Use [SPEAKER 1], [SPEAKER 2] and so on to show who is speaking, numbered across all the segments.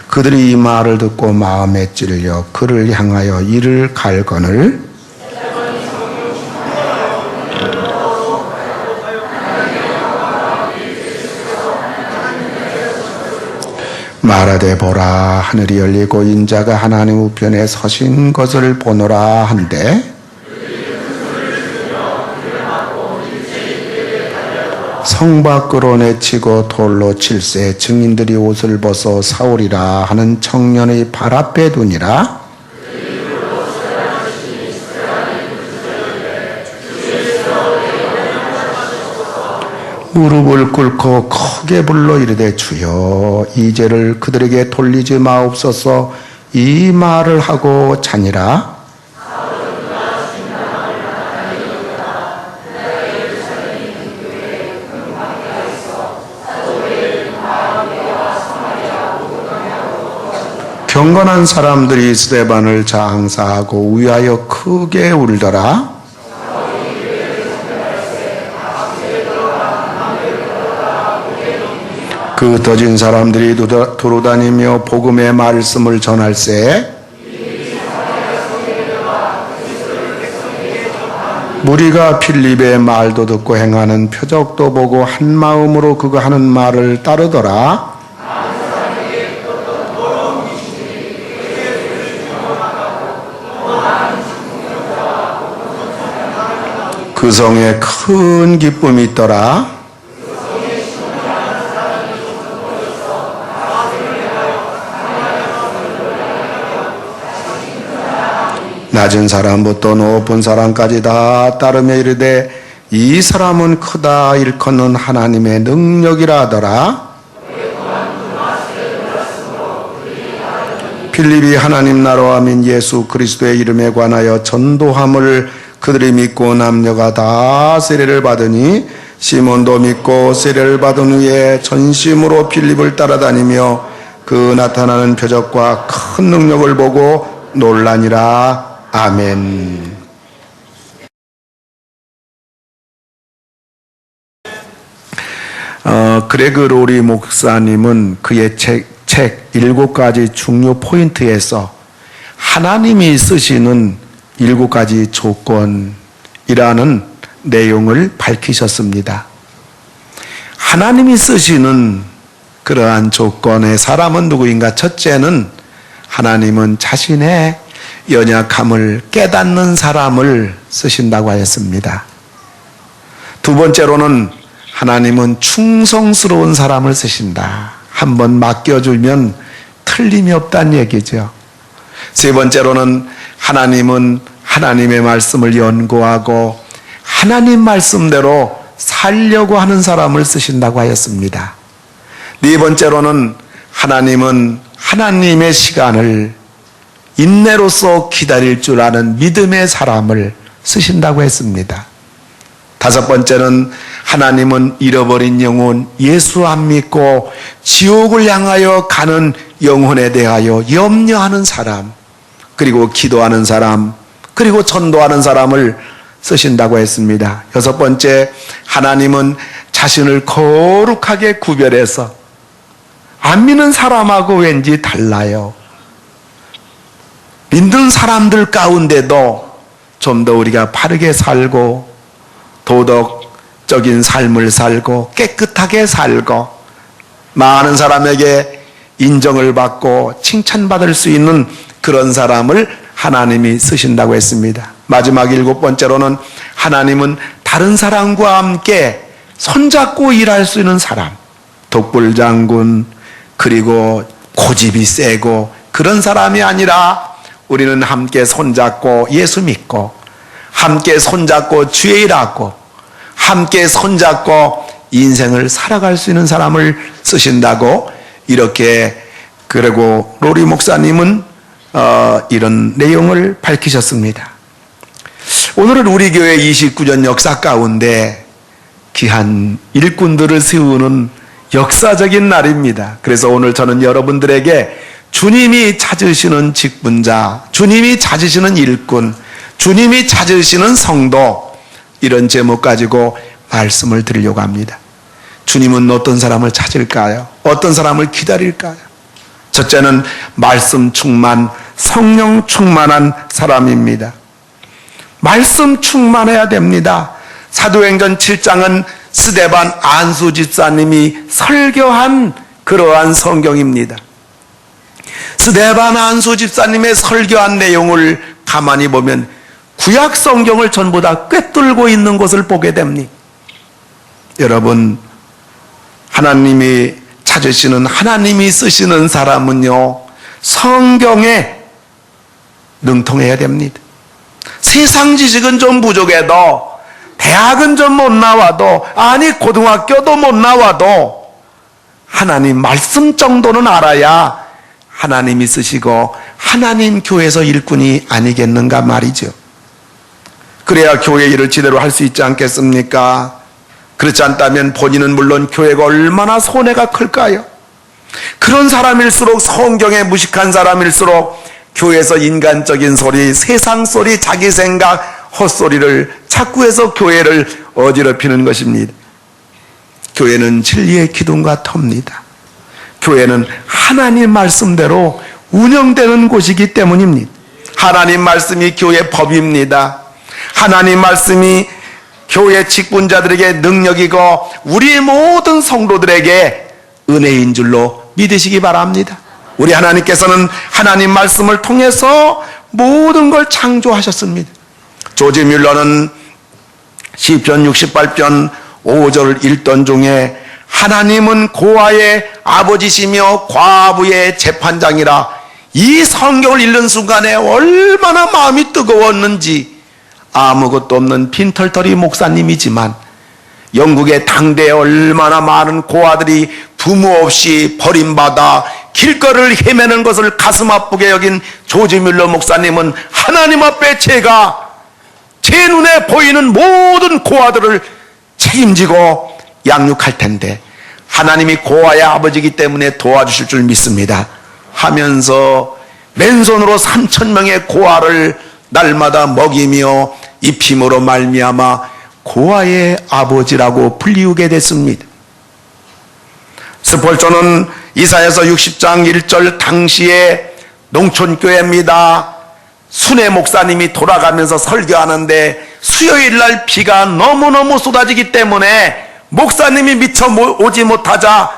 [SPEAKER 1] 그들이 이 말을 듣고 마음에 찔려 그를 향하여 이를 갈거늘 말하되 보라 하늘이 열리고 인자가 하나님 우편에 서신 것을 보노라 한데 성 밖으로 내치고 돌로 칠세 증인들이 옷을 벗어 사오리라 하는 청년의 발 앞에 두니라. 무릎을 꿇고 크게 불러 이르되 주여 이 죄를 그들에게 돌리지 마옵소서 이 말을 하고 자니라. 경건한 사람들이 스데반을 장사하고 위하여 크게 울더라. 그 더진 사람들이 두루다니며 복음의 말씀을 전할세 무리가 필립의 말도 듣고 행하는 표적도 보고 한 마음으로 그가 하는 말을 따르더라. 그 성에 큰 기쁨이 있더라. 낮은 사람부터 높은 사람까지 다 따르며 이르되 이 사람은 크다 일컫는 하나님의 능력이라 하더라. 필립이 하나님 나라와 민 예수 그리스도의 이름에 관하여 전도함을 그들이 믿고 남녀가 다 세례를 받으니 시몬도 믿고 세례를 받은 후에 전심으로 필립을 따라다니며 그 나타나는 표적과 큰 능력을 보고 놀라니라. 아멘. 그레그 로리 목사님은 그의 책 7가지 중요 포인트에서 하나님이 쓰시는 7가지 조건이라는 내용을 밝히셨습니다. 하나님이 쓰시는 그러한 조건의 사람은 누구인가? 첫째는 하나님은 자신의 연약함을 깨닫는 사람을 쓰신다고 하였습니다. 두 번째로는 하나님은 충성스러운 사람을 쓰신다. 한번 맡겨주면 틀림이 없다는 얘기죠. 세 번째로는 하나님은 하나님의 말씀을 연구하고 하나님 말씀대로 살려고 하는 사람을 쓰신다고 하였습니다. 네 번째로는 하나님은 하나님의 시간을 인내로서 기다릴 줄 아는 믿음의 사람을 쓰신다고 했습니다. 다섯 번째는 하나님은 잃어버린 영혼, 예수 안 믿고 지옥을 향하여 가는 영혼에 대하여 염려하는 사람, 그리고 기도하는 사람, 그리고 전도하는 사람을 쓰신다고 했습니다. 여섯 번째, 하나님은 자신을 거룩하게 구별해서 안 믿는 사람하고 왠지 달라요. 믿는 사람들 가운데도 좀 더 우리가 바르게 살고 도덕적인 삶을 살고 깨끗하게 살고 많은 사람에게 인정을 받고 칭찬받을 수 있는 그런 사람을 하나님이 쓰신다고 했습니다. 마지막 7번째로는 하나님은 다른 사람과 함께 손잡고 일할 수 있는 사람, 독불장군, 그리고 고집이 세고 그런 사람이 아니라 우리는 함께 손잡고 예수 믿고 함께 손잡고 주의 일하고 함께 손잡고 인생을 살아갈 수 있는 사람을 쓰신다고 이렇게 그리고 로리 목사님은 이런 내용을 밝히셨습니다. 오늘은 우리 교회 29년 역사 가운데 귀한 일꾼들을 세우는 역사적인 날입니다. 그래서 오늘 저는 여러분들에게 주님이 찾으시는 직분자, 주님이 찾으시는 일꾼, 주님이 찾으시는 성도, 이런 제목 가지고 말씀을 드리려고 합니다. 주님은 어떤 사람을 찾을까요? 어떤 사람을 기다릴까요? 첫째는 말씀 충만, 성령 충만한 사람입니다. 말씀 충만해야 됩니다. 사도행전 7장은 스데반 안수 집사님이 설교한 그러한 성경입니다. 스데반 안수 집사님의 설교한 내용을 가만히 보면 구약 성경을 전부 다 꿰뚫고 있는 것을 보게 됩니다. 여러분, 하나님이 찾으시는, 하나님이 쓰시는 사람은요, 성경에 능통해야 됩니다. 세상 지식은 좀 부족해도, 대학은 좀 못 나와도, 아니 고등학교도 못 나와도 하나님 말씀 정도는 알아야 하나님이 쓰시고 하나님 교회에서 일꾼이 아니겠는가 말이죠. 그래야 교회 일을 제대로 할 수 있지 않겠습니까? 그렇지 않다면 본인은 물론 교회가 얼마나 손해가 클까요? 그런 사람일수록, 성경에 무식한 사람일수록 교회에서 인간적인 소리, 세상 소리, 자기 생각, 헛소리를 자꾸 해서 교회를 어지럽히는 것입니다. 교회는 진리의 기둥과 터입니다. 교회는 하나님 말씀대로 운영되는 곳이기 때문입니다. 하나님 말씀이 교회 법입니다. 하나님 말씀이 교회 직분자들에게 능력이고 우리 모든 성도들에게 은혜인 줄로 믿으시기 바랍니다. 우리 하나님께서는 하나님 말씀을 통해서 모든 걸 창조하셨습니다. 조지 뮬러는 시편 68편 5절을 읽던 중에 하나님은 고아의 아버지시며 과부의 재판장이라, 이 성경을 읽는 순간에 얼마나 마음이 뜨거웠는지. 아무것도 없는 빈털터리 목사님이지만 영국의 당대에 얼마나 많은 고아들이 부모 없이 버림받아 길거리를 헤매는 것을 가슴 아프게 여긴 조지 뮬러 목사님은 하나님 앞에 제가 제 눈에 보이는 모든 고아들을 책임지고 양육할 텐데 하나님이 고아의 아버지이기 때문에 도와주실 줄 믿습니다 하면서 맨손으로 3,000명의 고아를 날마다 먹이며 입힘으로 말미암아 고아의 아버지라고 불리우게 됐습니다. 스펄전은 이사야서 60장 1절, 당시에 농촌교회입니다. 순회 목사님이 돌아가면서 설교하는데 수요일날 비가 너무너무 쏟아지기 때문에 목사님이 미처 오지 못하자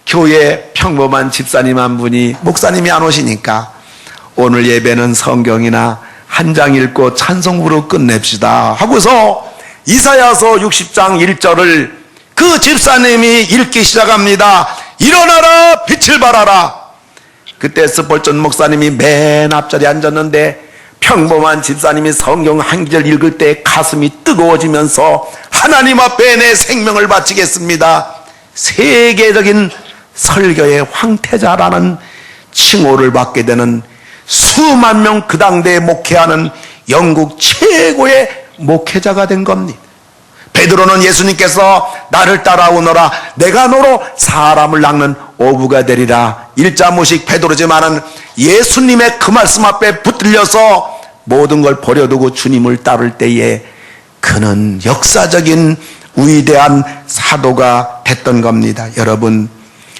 [SPEAKER 1] 교회 평범한 집사님 한 분이, 목사님이 안 오시니까 오늘 예배는 성경이나 한 장 읽고 찬송부로 끝냅시다 하고서 이사야서 60장 1절을 그 집사님이 읽기 시작합니다. 일어나라, 빛을 발하라. 그때 스펄전 목사님이 맨 앞자리에 앉았는데 평범한 집사님이 성경 한 구절 읽을 때 가슴이 뜨거워지면서 하나님 앞에 내 생명을 바치겠습니다, 세계적인 설교의 황태자라는 칭호를 받게 되는, 수만 명 그 당대에 목회하는 영국 최고의 목회자가 된 겁니다. 베드로는 예수님께서 나를 따라오너라, 내가 너로 사람을 낚는 어부가 되리라, 일자무식 베드로지만은 예수님의 그 말씀 앞에 붙들려서 모든 걸 버려두고 주님을 따를 때에 그는 역사적인 위대한 사도가 됐던 겁니다. 여러분,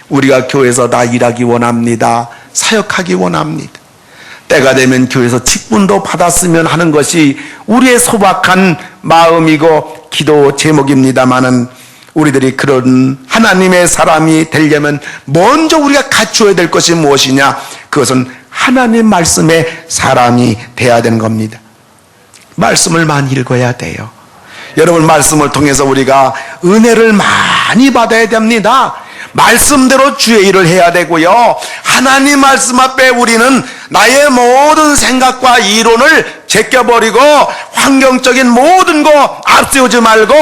[SPEAKER 1] 우리가 교회에서 다 일하기 원합니다. 사역하기 원합니다. 때가 되면 교회에서 직분도 받았으면 하는 것이 우리의 소박한 마음이고 기도 제목입니다마는, 우리들이 그런 하나님의 사람이 되려면 먼저 우리가 갖추어야 될 것이 무엇이냐? 그것은 하나님 말씀의 사람이 돼야 되는 겁니다. 말씀을 많이 읽어야 돼요. 여러분, 말씀을 통해서 우리가 은혜를 많이 받아야 됩니다. 말씀대로 주의 일을 해야 되고요, 하나님 말씀 앞에 우리는 나의 모든 생각과 이론을 제껴버리고 환경적인 모든 거 앞세우지 말고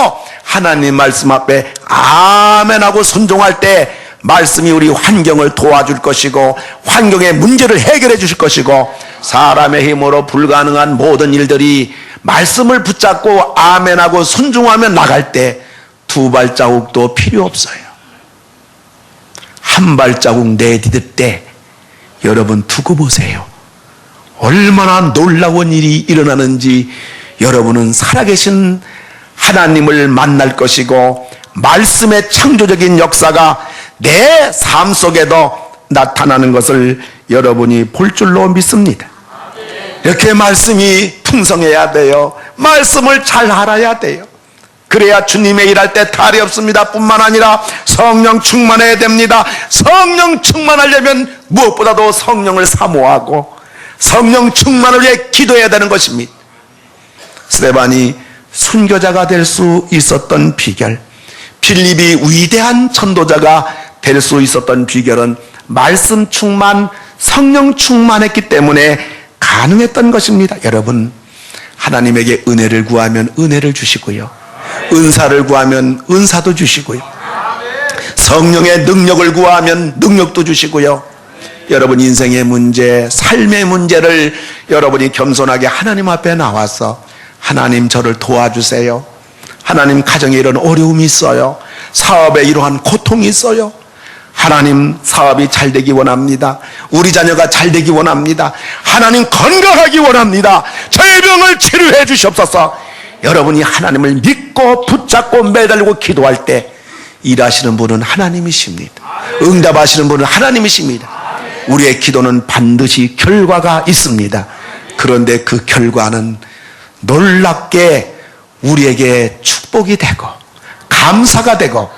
[SPEAKER 1] 하나님 말씀 앞에 아멘하고 순종할 때 말씀이 우리 환경을 도와줄 것이고 환경의 문제를 해결해 주실 것이고, 사람의 힘으로 불가능한 모든 일들이 말씀을 붙잡고 아멘하고 순종하며 나갈 때 두 발자국도 필요 없어요. 한 발자국 내디딜 때 여러분 두고 보세요. 얼마나 놀라운 일이 일어나는지. 여러분은 살아계신 하나님을 만날 것이고 말씀의 창조적인 역사가 내 삶 속에도 나타나는 것을 여러분이 볼 줄로 믿습니다. 이렇게 말씀이 풍성해야 돼요. 말씀을 잘 알아야 돼요. 그래야 주님의 일할 때 탈이 없습니다. 뿐만 아니라 성령 충만해야 됩니다. 성령 충만하려면 무엇보다도 성령을 사모하고 성령 충만을 위해 기도해야 되는 것입니다. 스데반이 순교자가 될 수 있었던 비결, 빌립이 위대한 전도자가 될 수 있었던 비결은 말씀 충만, 성령 충만했기 때문에 가능했던 것입니다. 여러분, 하나님에게 은혜를 구하면 은혜를 주시고요, 은사를 구하면 은사도 주시고요, 성령의 능력을 구하면 능력도 주시고요. 여러분 인생의 문제, 삶의 문제를 여러분이 겸손하게 하나님 앞에 나와서 하나님 저를 도와주세요. 하나님 가정에 이런 어려움이 있어요. 사업에 이러한 고통이 있어요. 하나님 사업이 잘 되기 원합니다. 우리 자녀가 잘 되기 원합니다. 하나님 건강하기 원합니다. 저의 병을 치료해 주시옵소서. 여러분이 하나님을 믿고 붙잡고 매달리고 기도할 때 일하시는 분은 하나님이십니다. 응답하시는 분은 하나님이십니다. 우리의 기도는 반드시 결과가 있습니다. 그런데 그 결과는 놀랍게 우리에게 축복이 되고 감사가 되고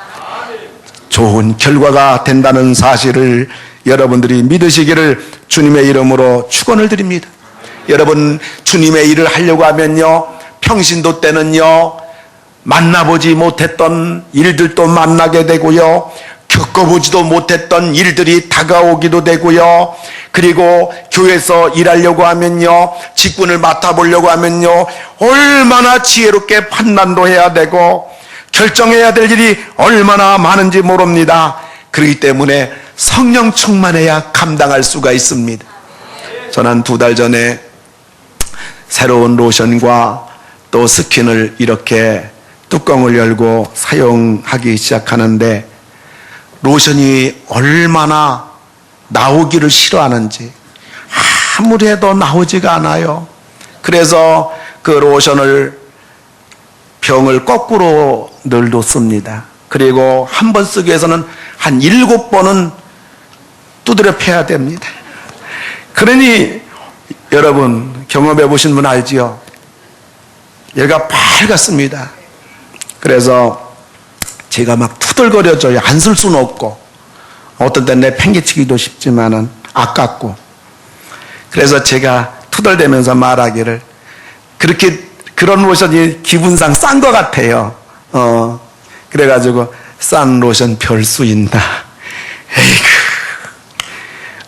[SPEAKER 1] 좋은 결과가 된다는 사실을 여러분들이 믿으시기를 주님의 이름으로 축원을 드립니다. 여러분, 주님의 일을 하려고 하면요, 평신도 때는요, 만나보지 못했던 일들도 만나게 되고요, 겪어보지도 못했던 일들이 다가오기도 되고요, 그리고 교회에서 일하려고 하면요, 직분을 맡아보려고 하면요, 얼마나 지혜롭게 판단도 해야 되고 결정해야 될 일이 얼마나 많은지 모릅니다. 그렇기 때문에 성령 충만해야 감당할 수가 있습니다. 저는 한 2달 전에 새로운 로션과 또 스킨을 이렇게 뚜껑을 열고 사용하기 시작하는데 로션이 얼마나 나오기를 싫어하는지 아무리 해도 나오지가 않아요. 그래서 그 로션을 병을 거꾸로 늘 놓습니다. 그리고 한 번 쓰기 위해서는 한 7번은 두드려 패야 됩니다. 그러니 여러분 경험해 보신 분 알지요? 얘가 빨갛습니다. 그래서 제가 막 투덜거려져요. 안 쓸 수는 없고 어떤 때는 팽개치기도 쉽지만은 아깝고, 그래서 제가 투덜대면서 말하기를 그런 로션이 기분상 싼 것 같아요. 그래가지고 싼 로션 별 수 있나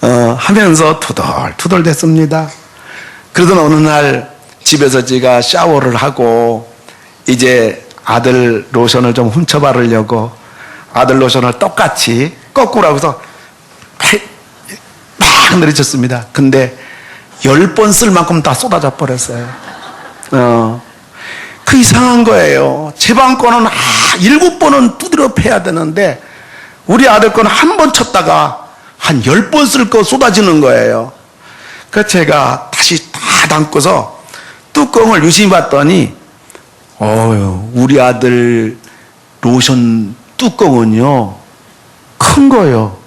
[SPEAKER 1] 에이그 하면서 투덜투덜 됐습니다. 그러던 어느 날 집에서 제가 샤워를 하고 이제 아들 로션을 좀 훔쳐 바르려고 아들 로션을 똑같이 거꾸로 하고서 막 내리쳤습니다. 근데 10번 쓸 만큼 다 쏟아져 버렸어요. 그 이상한 거예요. 제 방 거는 7번은 두드려 패야 되는데 우리 아들 거는 한 번 쳤다가 한 10번 쓸 거 쏟아지는 거예요. 그래서 제가 다시 다 담고서 뚜껑을 유심히 봤더니 우리 아들 로션 뚜껑은요 큰 거예요.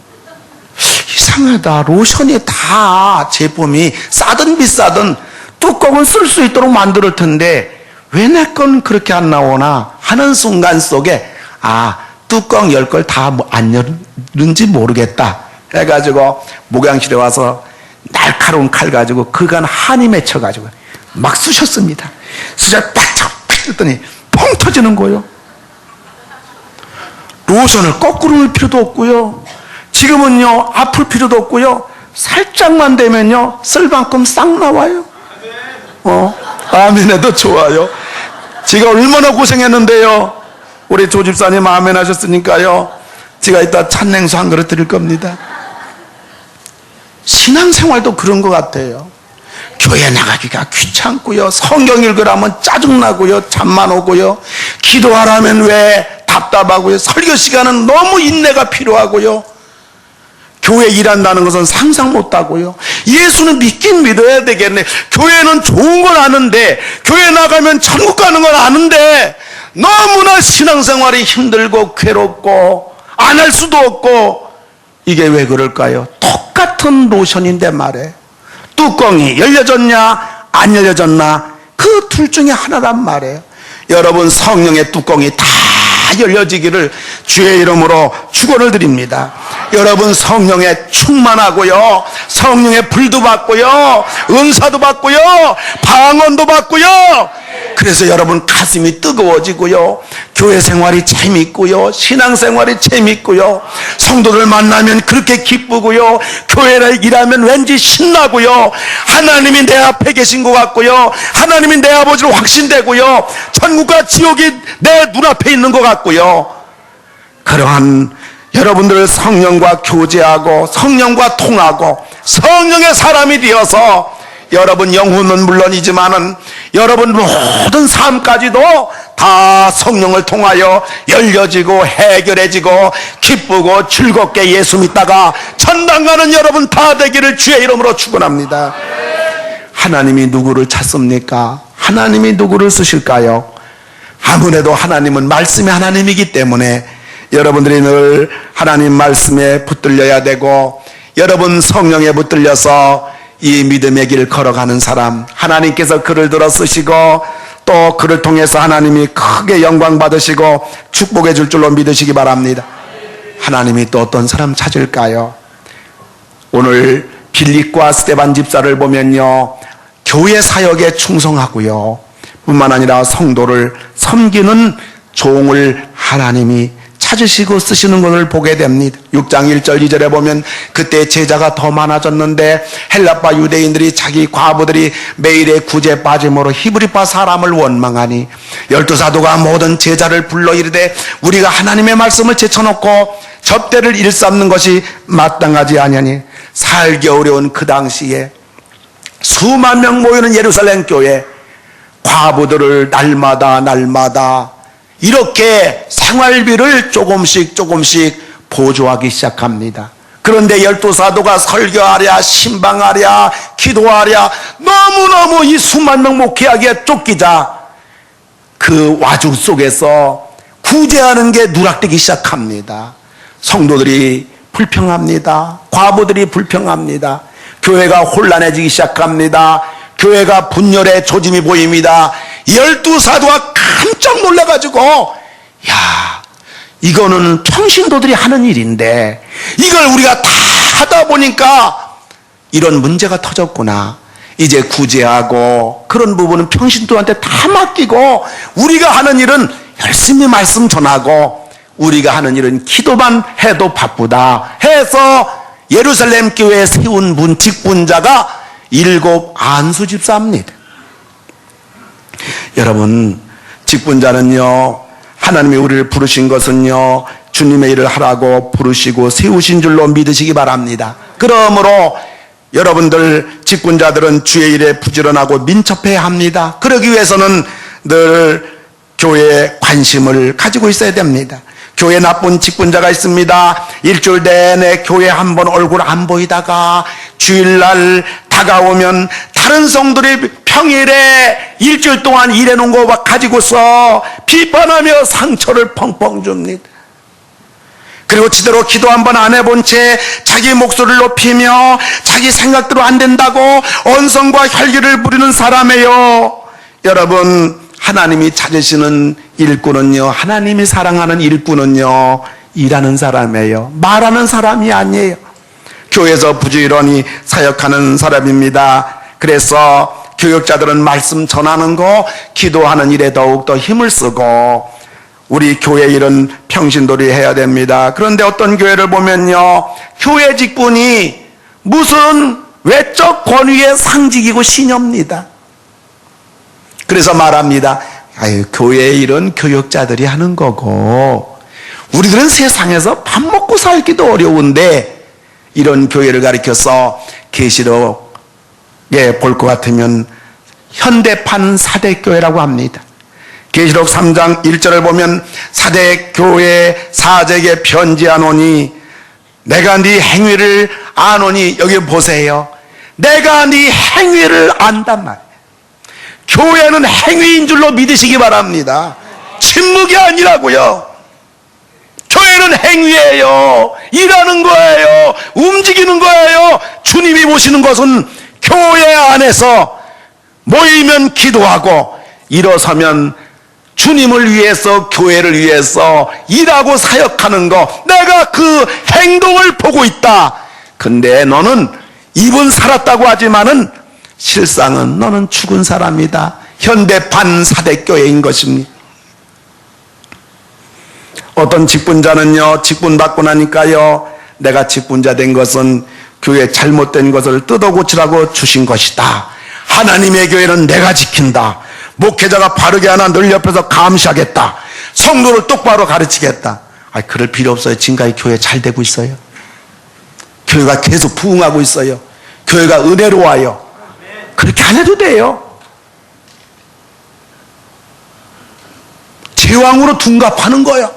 [SPEAKER 1] 이상하다. 로션이 다 제품이 싸든 비싸든 뚜껑은 쓸 수 있도록 만들 텐데 왜 내 건 그렇게 안 나오나 하는 순간 속에 뚜껑 10걸 다 안 열는지 모르겠다 해가지고 목양실에 와서 날카로운 칼 가지고 그간 한이 맺혀가지고 막 쑤셨습니다. 쑤셔 팍 했더니 펑 터지는 거예요. 로션을 거꾸로 넣을 필요도 없고요, 지금은요 아플 필요도 없고요, 살짝만 되면요 쓸 만큼 싹 나와요. 아멘해도 좋아요. 제가 얼마나 고생했는데요. 우리 조 집사님 아멘 하셨으니까요, 제가 이따 찬냉수 한 그릇 드릴 겁니다. 신앙생활도 그런 것 같아요. 교회 나가기가 귀찮고요, 성경 읽으라면 짜증나고요, 잠만 오고요, 기도하라면 왜 답답하고요, 설교 시간은 너무 인내가 필요하고요, 교회 일한다는 것은 상상 못하고요, 예수는 믿긴 믿어야 되겠네, 교회는 좋은 건 아는데, 교회 나가면 천국 가는 건 아는데 너무나 신앙생활이 힘들고 괴롭고 안 할 수도 없고 이게 왜 그럴까요? 똑같은 로션인데 말이에요. 뚜껑이 열려졌냐 안 열려졌나 그 둘 중에 하나란 말이에요. 여러분, 성령의 뚜껑이 다 열려지기를 주의 이름으로 축원을 드립니다. 여러분, 성령에 충만하고요, 성령의 불도 받고요, 은사도 받고요, 방언도 받고요. 그래서 여러분 가슴이 뜨거워지고요, 교회 생활이 재밌고요, 신앙생활이 재밌고요, 성도들 만나면 그렇게 기쁘고요, 교회를 일하면 왠지 신나고요, 하나님이 내 앞에 계신 것 같고요, 하나님이 내 아버지로 확신되고요, 천국과 지옥이 내 눈앞에 있는 것 같고요. 그러한 여러분들 성령과 교제하고 성령과 통하고 성령의 사람이 되어서 여러분 영혼은 물론이지만은 여러분 모든 삶까지도 다 성령을 통하여 열려지고 해결해지고 기쁘고 즐겁게 예수 믿다가 천당 가는 여러분 다 되기를 주의 이름으로 축원합니다. 하나님이 누구를 찾습니까? 하나님이 누구를 쓰실까요? 아무래도 하나님은 말씀의 하나님이기 때문에 여러분들이 늘 하나님 말씀에 붙들려야 되고, 여러분 성령에 붙들려서 이 믿음의 길 걸어가는 사람, 하나님께서 그를 들어 쓰시고 또 그를 통해서 하나님이 크게 영광 받으시고 축복해 줄 줄로 믿으시기 바랍니다. 하나님이 또 어떤 사람 찾을까요? 오늘 빌립과 스데반 집사를 보면요, 교회 사역에 충성하고요, 뿐만 아니라 성도를 섬기는 종을 하나님이 찾으시고 쓰시는 것을 보게 됩니다. 6장 1절 2절에 보면 그때 제자가 더 많아졌는데 헬라파 유대인들이 자기 과부들이 매일의 구제 빠짐으로 히브리파 사람을 원망하니 12사도가 모든 제자를 불러 이르되 우리가 하나님의 말씀을 제쳐놓고 접대를 일삼는 것이 마땅하지 아니하니, 살기 어려운 그 당시에 수만 명 모이는 예루살렘 교회, 과부들을 날마다 이렇게 생활비를 조금씩 보조하기 시작합니다. 그런데 12사도가 설교하랴 신방하랴 기도하랴 너무너무 이 수만 명 목회하기에 쫓기자 그 와중 속에서 구제하는 게 누락되기 시작합니다. 성도들이 불평합니다. 과부들이 불평합니다. 교회가 혼란해지기 시작합니다. 교회가 분열의 조짐이 보입니다. 12사도가 깜짝 놀라가지고, 야, 이거는 평신도들이 하는 일인데 이걸 우리가 다 하다 보니까 이런 문제가 터졌구나. 이제 구제하고 그런 부분은 평신도한테 다 맡기고 우리가 하는 일은 열심히 말씀 전하고 우리가 하는 일은 기도만 해도 바쁘다 해서 예루살렘 교회에 세운 직분자가 7 안수 집사입니다. 여러분, 직분자는요, 하나님이 우리를 부르신 것은요, 주님의 일을 하라고 부르시고 세우신 줄로 믿으시기 바랍니다. 그러므로 여러분들 직분자들은 주의 일에 부지런하고 민첩해야 합니다. 그러기 위해서는 늘 교회에 관심을 가지고 있어야 됩니다. 교회 나쁜 직분자가 있습니다. 일주일 내내 교회 한 번 얼굴 안 보이다가 주일날 다가오면 다른 성도들이 평일에 일주일 동안 일해놓은 거 가지고서 비판하며 상처를 펑펑 줍니다. 그리고 제대로 기도 한 번 안 해본 채 자기 목소리를 높이며 자기 생각대로 안 된다고 언성과 혈기를 부리는 사람이에요. 여러분, 하나님이 찾으시는 일꾼은요, 하나님이 사랑하는 일꾼은요, 일하는 사람이에요. 말하는 사람이 아니에요. 교회에서 부지런히 사역하는 사람입니다. 그래서 교역자들은 말씀 전하는 거, 기도하는 일에 더욱더 힘을 쓰고 우리 교회 일은 평신도리 해야 됩니다. 그런데 어떤 교회를 보면요, 교회 직분이 무슨 외적 권위의 상징이고 신여입니다. 그래서 말합니다. 아유, 교회 일은 교역자들이 하는 거고 우리들은 세상에서 밥 먹고 살기도 어려운데, 이런 교회를 가리켜서 계시록에 볼 것 같으면 현대판 사대교회라고 합니다. 계시록 3장 1절을 보면 사대교회 사제에게 편지하노니 내가 네 행위를 아노니, 여기 보세요. 내가 네 행위를 안단 말이에요. 교회는 행위인 줄로 믿으시기 바랍니다. 침묵이 아니라고요. 교회는 행위예요. 일하는 거예요. 움직이는 거예요. 주님이 보시는 것은 교회 안에서 모이면 기도하고 일어서면 주님을 위해서, 교회를 위해서 일하고 사역하는 거, 내가 그 행동을 보고 있다. 근데 너는 입은 살았다고 하지만은 실상은 너는 죽은 사람이다. 현대 반사대교회인 것입니다. 어떤 직분자는요, 직분 받고 나니까요, 내가 직분자 된 것은 교회 잘못된 것을 뜯어 고치라고 주신 것이다. 하나님의 교회는 내가 지킨다. 목회자가 바르게 하나 늘 옆에서 감시하겠다. 성도를 똑바로 가르치겠다. 그럴 필요 없어요. 지금까지 교회 잘 되고 있어요. 교회가 계속 부흥하고 있어요. 교회가 은혜로워요. 그렇게 안 해도 돼요. 제왕으로 둔갑하는 거예요.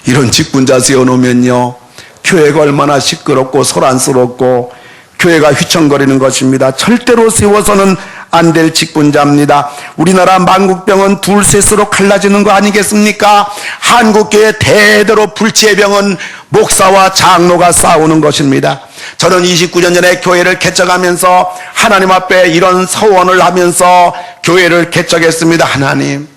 [SPEAKER 1] 이런 직분자 세워놓으면요, 교회가 얼마나 시끄럽고 소란스럽고 교회가 휘청거리는 것입니다. 절대로 세워서는 안 될 직분자입니다. 우리나라 만국병은 둘 셋으로 갈라지는 거 아니겠습니까? 한국교회 대대로 불치의 병은 목사와 장로가 싸우는 것입니다. 저는 29년 전에 교회를 개척하면서 하나님 앞에 이런 서원을 하면서 교회를 개척했습니다. 하나님,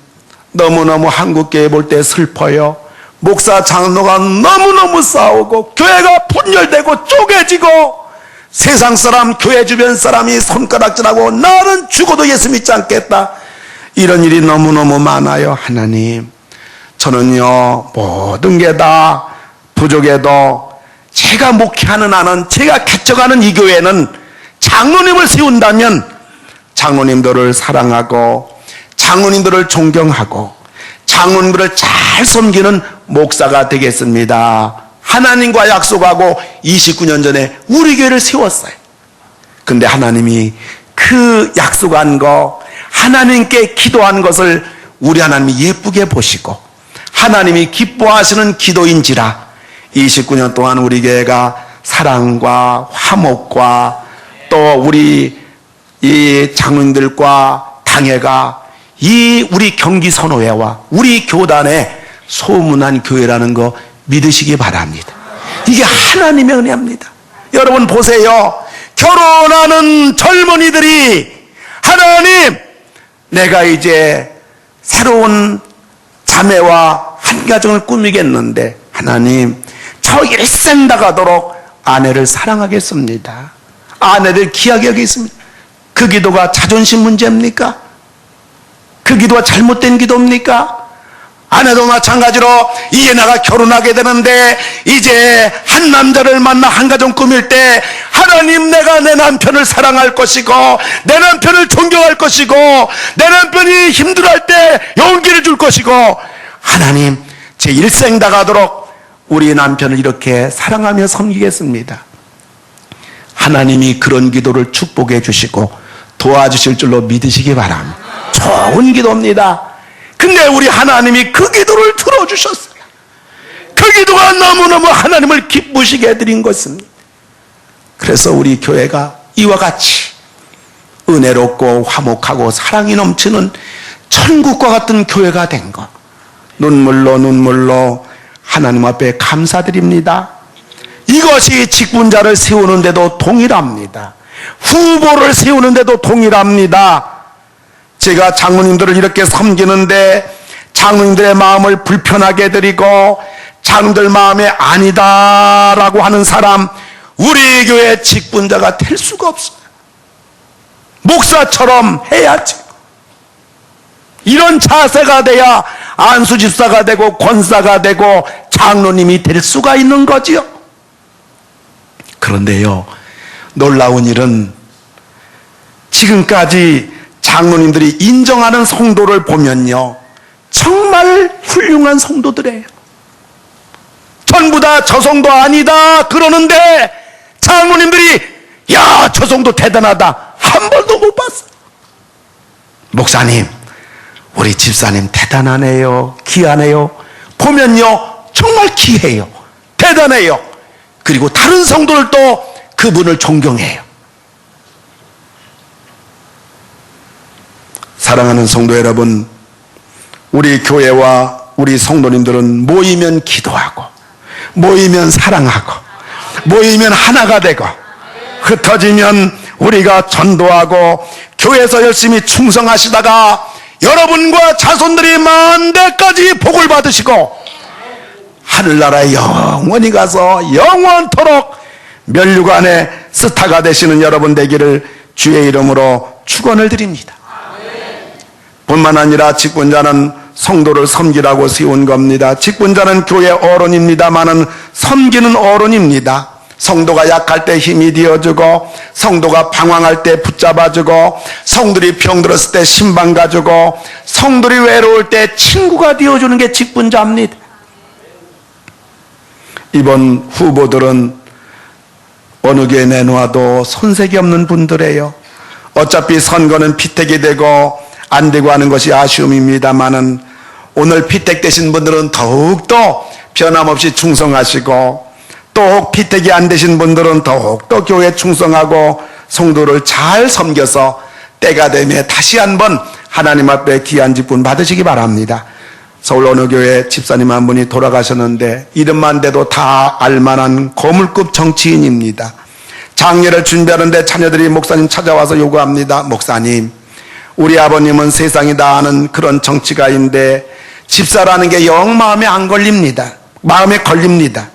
[SPEAKER 1] 너무너무 한국교회 볼 때 슬퍼요. 목사 장로가 너무너무 싸우고 교회가 분열되고 쪼개지고 세상 사람, 교회 주변 사람이 손가락질하고 나는 죽어도 예수 믿지 않겠다. 이런 일이 너무너무 많아요. 하나님, 저는요, 모든 게 다 부족해도 제가 목회하는 한은, 제가 개척하는 이 교회는 장로님을 세운다면 장로님들을 사랑하고 장로님들을 존경하고 장로님들을 잘 섬기는 목사가 되겠습니다. 하나님과 약속하고 29년 전에 우리 교회를 세웠어요. 근데 하나님이 그 약속한 거, 하나님께 기도한 것을 우리 하나님이 예쁘게 보시고 하나님이 기뻐하시는 기도인지라 29년 동안 우리 교회가 사랑과 화목과 또 우리 이 장로님들과 당회가 이 우리 경기 선호회와 우리 교단의 소문난 교회라는 거 믿으시기 바랍니다. 이게 하나님의 은혜입니다. 여러분 보세요. 결혼하는 젊은이들이 하나님, 내가 이제 새로운 자매와 한 가정을 꾸미겠는데 하나님, 저 일생 나가도록 아내를 사랑하겠습니다. 아내를 귀하게 여기겠습니다. 그 기도가 자존심 문제입니까? 그 기도가 잘못된 기도입니까? 아내도 마찬가지로 이제 내가 결혼하게 되는데 이제 한 남자를 만나 한 가정 꾸밀 때 하나님, 내가 내 남편을 사랑할 것이고 내 남편을 존경할 것이고 내 남편이 힘들어할 때 용기를 줄 것이고 하나님, 제 일생 다가도록 우리 남편을 이렇게 사랑하며 섬기겠습니다. 하나님이 그런 기도를 축복해 주시고 도와주실 줄로 믿으시기 바랍니다. 좋은 기도입니다. 근데 우리 하나님이 그 기도를 들어주셨어요. 그 기도가 너무너무 하나님을 기쁘시게 해드린 것입니다. 그래서 우리 교회가 이와 같이 은혜롭고 화목하고 사랑이 넘치는 천국과 같은 교회가 된 것, 눈물로 하나님 앞에 감사드립니다. 이것이 직분자를 세우는데도 동일합니다. 후보를 세우는데도 동일합니다. 제가 장로님들을 이렇게 섬기는데 장로님들의 마음을 불편하게 해드리고 장로님들 마음에 아니다라고 하는 사람, 우리 교회 직분자가 될 수가 없어요. 목사처럼 해야지. 이런 자세가 돼야 안수집사가 되고 권사가 되고 장로님이 될 수가 있는 거지요. 그런데요, 놀라운 일은 지금까지 장로님들이 인정하는 성도를 보면요, 정말 훌륭한 성도들이에요. 전부 다 저 성도 아니다 그러는데 장로님들이 야, 저 성도 대단하다 한 번도 못 봤어요. 목사님, 우리 집사님 대단하네요, 귀하네요. 보면요, 정말 귀해요, 대단해요. 그리고 다른 성도들도 그분을 존경해요. 사랑하는 성도 여러분, 우리 교회와 우리 성도님들은 모이면 기도하고, 모이면 사랑하고, 모이면 하나가 되고, 흩어지면 우리가 전도하고 교회에서 열심히 충성하시다가 여러분과 자손들이 만대까지 복을 받으시고 하늘나라에 영원히 가서 영원토록 면류관의 스타가 되시는 여러분 되기를 주의 이름으로 축원을 드립니다. 뿐만 아니라 직분자는 성도를 섬기라고 세운 겁니다. 직분자는 교회 어른입니다마는 섬기는 어른입니다. 성도가 약할 때 힘이 되어주고, 성도가 방황할 때 붙잡아주고, 성들이 병들었을 때 신방 가주고, 성들이 외로울 때 친구가 되어주는 게 직분자입니다. 이번 후보들은 어느 교회 내놓아도 손색이 없는 분들이에요. 어차피 선거는 피택이 되고 안 되고 하는 것이 아쉬움입니다마는 오늘 피택되신 분들은 더욱더 변함없이 충성하시고, 또 피택이 안 되신 분들은 더욱더 교회에 충성하고 성도를 잘 섬겨서 때가 되면 다시 한번 하나님 앞에 귀한 직분 받으시기 바랍니다. 서울 어느 교회 집사님 한 분이 돌아가셨는데 이름만 대도 다 알만한 거물급 정치인입니다. 장례를 준비하는데 자녀들이 목사님 찾아와서 요구합니다. 목사님, 우리 아버님은 세상이 다 아는 그런 정치가인데 집사라는 게 영 마음에 안 걸립니다. 마음에 걸립니다.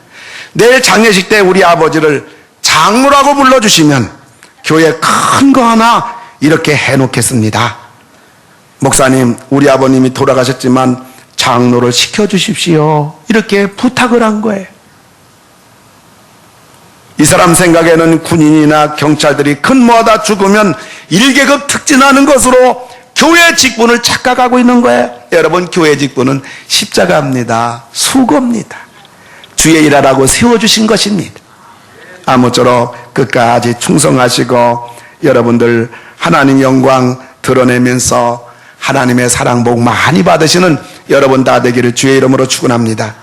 [SPEAKER 1] 내일 장례식 때 우리 아버지를 장로라고 불러주시면 교회 큰 거 하나 이렇게 해놓겠습니다. 목사님, 우리 아버님이 돌아가셨지만 장로를 시켜주십시오. 이렇게 부탁을 한 거예요. 이 사람 생각에는 군인이나 경찰들이 근무하다 죽으면 1계급 특진하는 것으로 교회 직분을 착각하고 있는 거예요. 여러분, 교회 직분은 십자가입니다. 수고입니다. 주의 일하라고 세워주신 것입니다. 아무쪼록 끝까지 충성하시고 여러분들 하나님 영광 드러내면서 하나님의 사랑 복 많이 받으시는 여러분 다 되기를 주의 이름으로 축원합니다.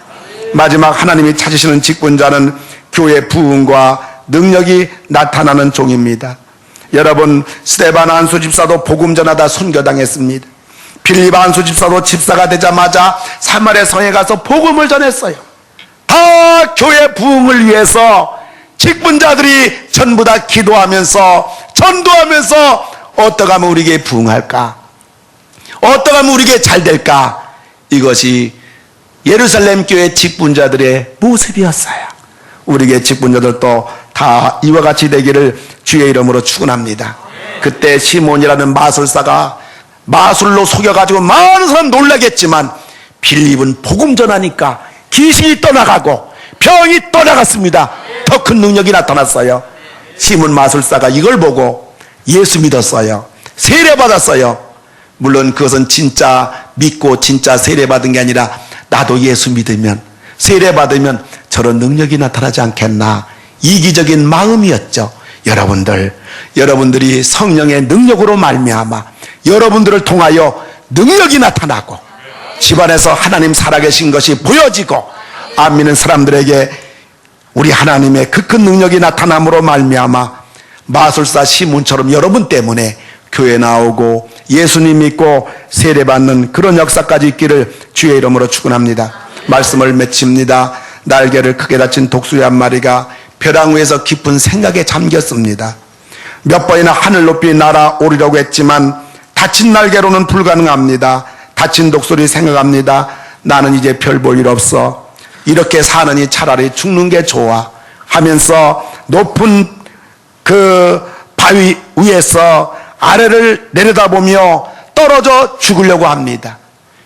[SPEAKER 1] 마지막 하나님이 찾으시는 직분자는 교회 부흥과 능력이 나타나는 종입니다. 여러분, 스데반 안수 집사도 복음 전하다 순교당했습니다. 빌립 안수 집사도 집사가 되자마자 사마리아 성에 가서 복음을 전했어요. 다 교회 부흥을 위해서 직분자들이 전부 다 기도하면서 전도하면서 어떻게 하면 우리에게 부흥할까? 어떻게 하면 우리에게 잘 될까? 이것이 예루살렘 교회 직분자들의 모습이었어요. 우리에게 직분자들도 다 이와 같이 되기를 주의 이름으로 축원합니다. 그때 시몬이라는 마술사가 마술로 속여가지고 많은 사람 놀라겠지만 빌립은 복음 전하니까 귀신이 떠나가고 병이 떠나갔습니다. 더 큰 능력이 나타났어요. 시몬 마술사가 이걸 보고 예수 믿었어요. 세례받았어요. 물론 그것은 진짜 믿고 진짜 세례받은 게 아니라 나도 예수 믿으면 세례받으면 저런 능력이 나타나지 않겠나, 이기적인 마음이었죠. 여러분들이 성령의 능력으로 말미암아 여러분들을 통하여 능력이 나타나고 집안에서 하나님 살아계신 것이 보여지고 안 믿는 사람들에게 우리 하나님의 그 큰 능력이 나타남으로 말미암아 마술사 시몬처럼 여러분 때문에 교회 나오고 예수님 믿고 세례받는 그런 역사까지 있기를 주의 이름으로 축원합니다. 말씀을 맺힙니다. 날개를 크게 다친 독수리 한 마리가 벼랑 위에서 깊은 생각에 잠겼습니다. 몇 번이나 하늘 높이 날아오르려고 했지만 다친 날개로는 불가능합니다. 다친 독수리 생각합니다. 나는 이제 별 볼 일 없어. 이렇게 사느니 차라리 죽는 게 좋아 하면서 높은 그 바위 위에서 아래를 내려다보며 떨어져 죽으려고 합니다.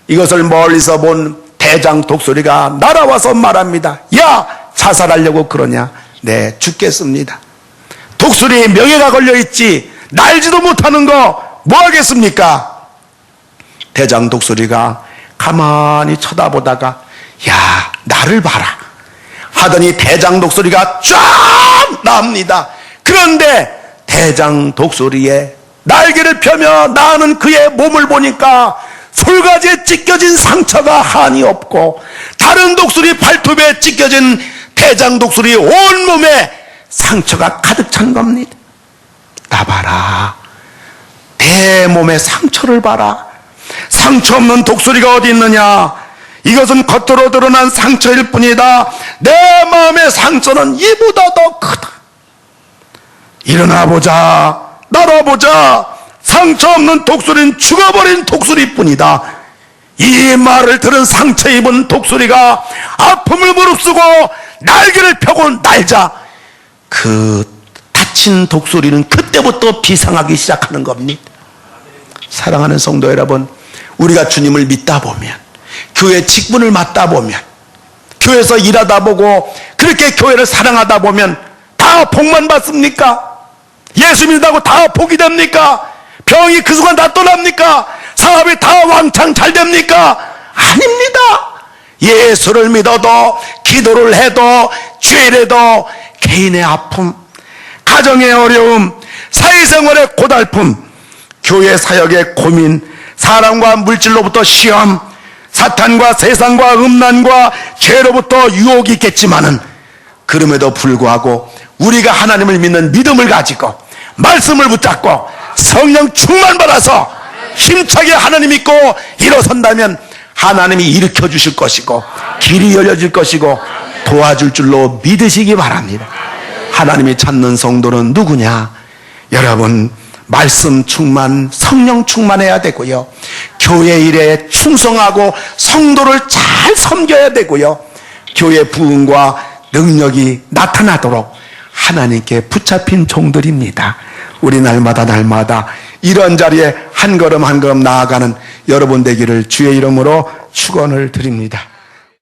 [SPEAKER 1] 이것을 멀리서 본 대장 독수리가 날아와서 말합니다. 야, 자살하려고 그러냐? 네, 죽겠습니다. 독수리에 명예가 걸려있지 날지도 못하는 거 뭐 하겠습니까? 대장 독수리가 가만히 쳐다보다가 야, 나를 봐라 하더니 대장 독수리가 쫙 나옵니다. 그런데 대장 독수리의 날개를 펴며 나는 그의 몸을 보니까 솔가지에 찢겨진 상처가 한이 없고 다른 독수리 발톱에 찢겨진 대장 독수리 온몸에 상처가 가득 찬 겁니다. 나 봐라, 내 몸에 상처를 봐라. 상처 없는 독수리가 어디 있느냐? 이것은 겉으로 드러난 상처일 뿐이다. 내 마음의 상처는 이보다 더 크다. 일어나 보자, 날아보자. 상처 없는 독수리는 죽어버린 독수리뿐이다. 이 말을 들은 상처 입은 독수리가 아픔을 무릅쓰고 날개를 펴고 날자, 그 다친 독수리는 그때부터 비상하기 시작하는 겁니다. 사랑하는 성도 여러분, 우리가 주님을 믿다 보면, 교회 직분을 맡다 보면, 교회에서 일하다 보고 그렇게 교회를 사랑하다 보면 다 복만 받습니까? 예수 믿는다고 다 복이 됩니까? 병이 그 순간 다 떠납니까? 사업이 다 왕창 잘 됩니까? 아닙니다. 예수를 믿어도, 기도를 해도, 죄래도 개인의 아픔, 가정의 어려움, 사회생활의 고달픔, 교회 사역의 고민, 사람과 물질로부터 시험, 사탄과 세상과 음란과 죄로부터 유혹이 있겠지만은, 그럼에도 불구하고 우리가 하나님을 믿는 믿음을 가지고 말씀을 붙잡고 성령 충만받아서 힘차게 하나님 믿고 일어선다면 하나님이 일으켜 주실 것이고 길이 열려질 것이고 도와줄 줄로 믿으시기 바랍니다. 하나님이 찾는 성도는 누구냐? 여러분, 말씀 충만, 성령 충만해야 되고요, 교회 일에 충성하고 성도를 잘 섬겨야 되고요, 교회 부흥과 능력이 나타나도록 하나님께 붙잡힌 종들입니다. 우리 날마다 이런 자리에 한 걸음 한 걸음 나아가는 여러분 되기를 주의 이름으로 축원을 드립니다.